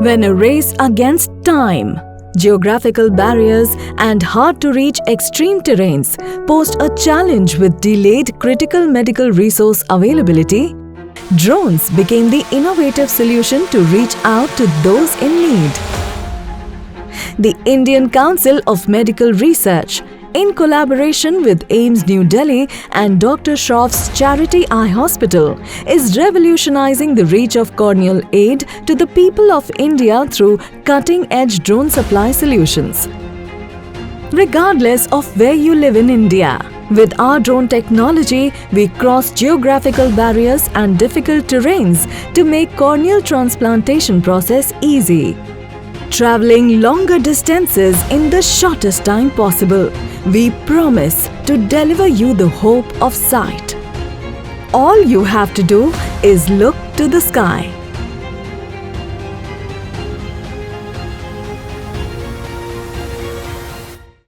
When a race against time, geographical barriers and hard-to-reach extreme terrains posed a challenge with delayed critical medical resource availability, drones became the innovative solution to reach out to those in need. The Indian Council of Medical Research, in collaboration with AIIMS New Delhi and Dr. Shroff's Charity Eye Hospital, is revolutionizing the reach of corneal aid to the people of India through cutting-edge drone supply solutions. Regardless of where you live in India, with our drone technology, we cross geographical barriers and difficult terrains to make corneal transplantation process easy. Traveling longer distances in the shortest time possible, we promise to deliver you the hope of sight. All you have to do is look to the sky.